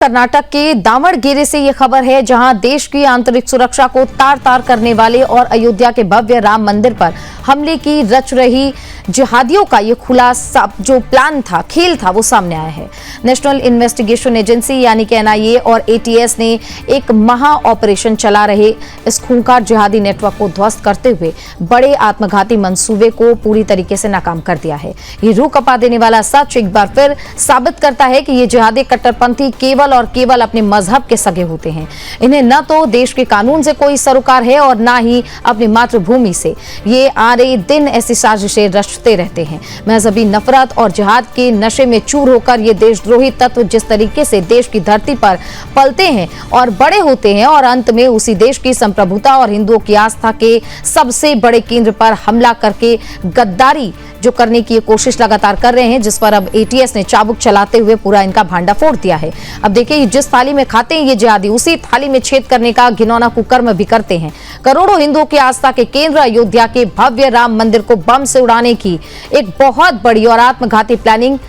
कर्नाटक के दावणगेरे से ये खबर है, जहां देश की आंतरिक सुरक्षा को तार तार करने वाले और अयोध्या के भव्य राम मंदिर पर हमले की रच रही जिहादियों का ये खुलासा जो प्लान था, खेल था, वो सामने आया है। नेशनल इन्वेस्टिगेशन एजेंसी यानी कि एनआईए और एटीएस ने एक महा ऑपरेशन चला रहे इस खूंखार जिहादी नेटवर्क को ध्वस्त करते हुए बड़े आत्मघाती मंसूबे को पूरी तरीके से नाकाम कर दिया है। ये रूह कपा देने वाला सच एक बार फिर साबित करता है कि ये जिहादी कट्टरपंथी केवल और केवल अपने मजहब के सगे होते हैं। इन्हें न तो देश के कानून से कोई सरोकार है और न ही अपनी मातृभूमि से। ये आए दिन ऐसी साजिशें रचते रहते हैं। मजहबी नफरत और जिहाद के नशे में चूर होकर ये देशद्रोही तत्व जिस तरीके से देश की धरती पर पलते हैं और बड़े होते हैं और अंत में उसी देश की संप्रभुता और हिंदुओं की आस्था के सबसे बड़े केंद्र पर हमला करके गद्दारी जो करने की कोशिश लगातार कर रहे हैं, जिस पर अब एटीएस ने चाबुक चलाते हुए पूरा इनका भांडा फोड़ दिया है। अब देखिए, जिस थाली में खाते हैं ये जिहादी, उसी थाली में छेद करने का घिनौना कुकर्म भी करते हैं। करोड़ों हिंदुओं की आस्था के केंद्र अयोध्या के भव्य राम मंदिर को बम से उड़ाने की एक बहुत बड़ी और आत्मघाती प्लानिंग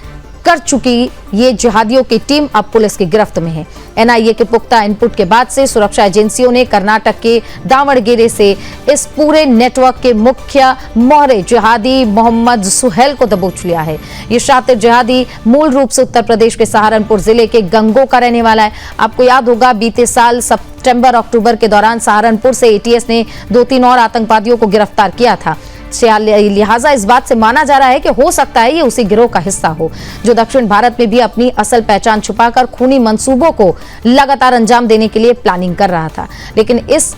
कर चुकी ये जिहादियों की टीम अब पुलिस की गिरफ्त में है। एनआईए के पुख्ता इनपुट के बाद से सुरक्षा एजेंसियों ने कर्नाटक के दावणगेरे से इस पूरे नेटवर्क के मुख्य मोहरे जिहादी मोहम्मद सुहेल को दबोच लिया है। ये शातिर जिहादी मूल रूप से उत्तर प्रदेश के सहारनपुर जिले के गंगो का रहने वाला है। आपको याद होगा, बीते साल सितंबर अक्टूबर के दौरान सहारनपुर से एटीएस ने 2-3 और आतंकवादियों को गिरफ्तार किया था। लिहाजा इस बात से माना जा रहा है कि हो सकता है ये उसी गिरोह का हिस्सा हो जो दक्षिण भारत में भी अपनी असल पहचान छुपाकर खूनी मंसूबों को लगातार अंजाम देने के लिए प्लानिंग कर रहा था। लेकिन इस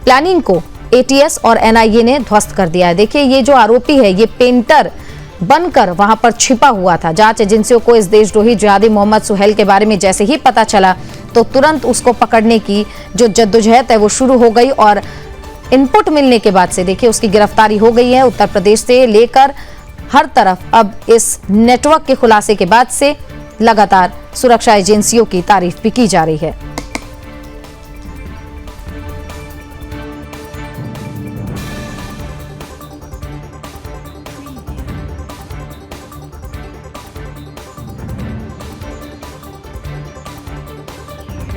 प्लानिंग को एटीएस और एनआईए ने ध्वस्त कर दिया है। देखिए, ये जो आरोपी है ये पेंटर बनकर वहां पर छिपा हुआ था। जांच एजेंसियों को इस देशद्रोही जिहादी मोहम्मद सुहेल के बारे में जैसे ही पता चला तो तुरंत उसको पकड़ने की जो जद्दोजहद है वो शुरू हो गई और इनपुट मिलने के बाद से देखिए उसकी गिरफ्तारी हो गई है। उत्तर प्रदेश से लेकर हर तरफ अब इस नेटवर्क के खुलासे के बाद से लगातार सुरक्षा एजेंसियों की तारीफ भी की जा रही है।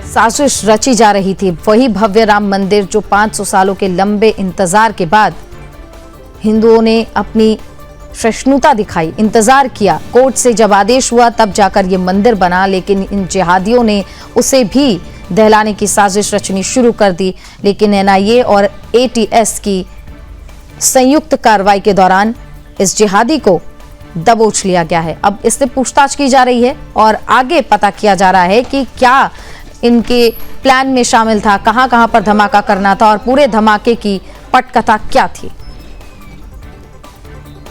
साजिश रची जा रही थी, वही भव्य राम मंदिर जो 500 सालों के लंबे इंतजार के बाद हिंदुओं ने अपनी सहिष्णुता दिखाई, इंतजार किया। कोर्ट से जब आदेश हुआ तब जाकर ये मंदिर बना, लेकिन इन जिहादियों ने उसे भी दहलाने की साजिश रचनी शुरू कर दी। लेकिन एनआईए और एटीएस की संयुक्त कार्रवाई के दौरान इस जिहादी को दबोच लिया गया है। अब इससे पूछताछ की जा रही है और आगे पता किया जा रहा है कि क्या इनके प्लान में शामिल था, कहां-कहां पर धमाका करना था और पूरे धमाके की पटकथा क्या थी।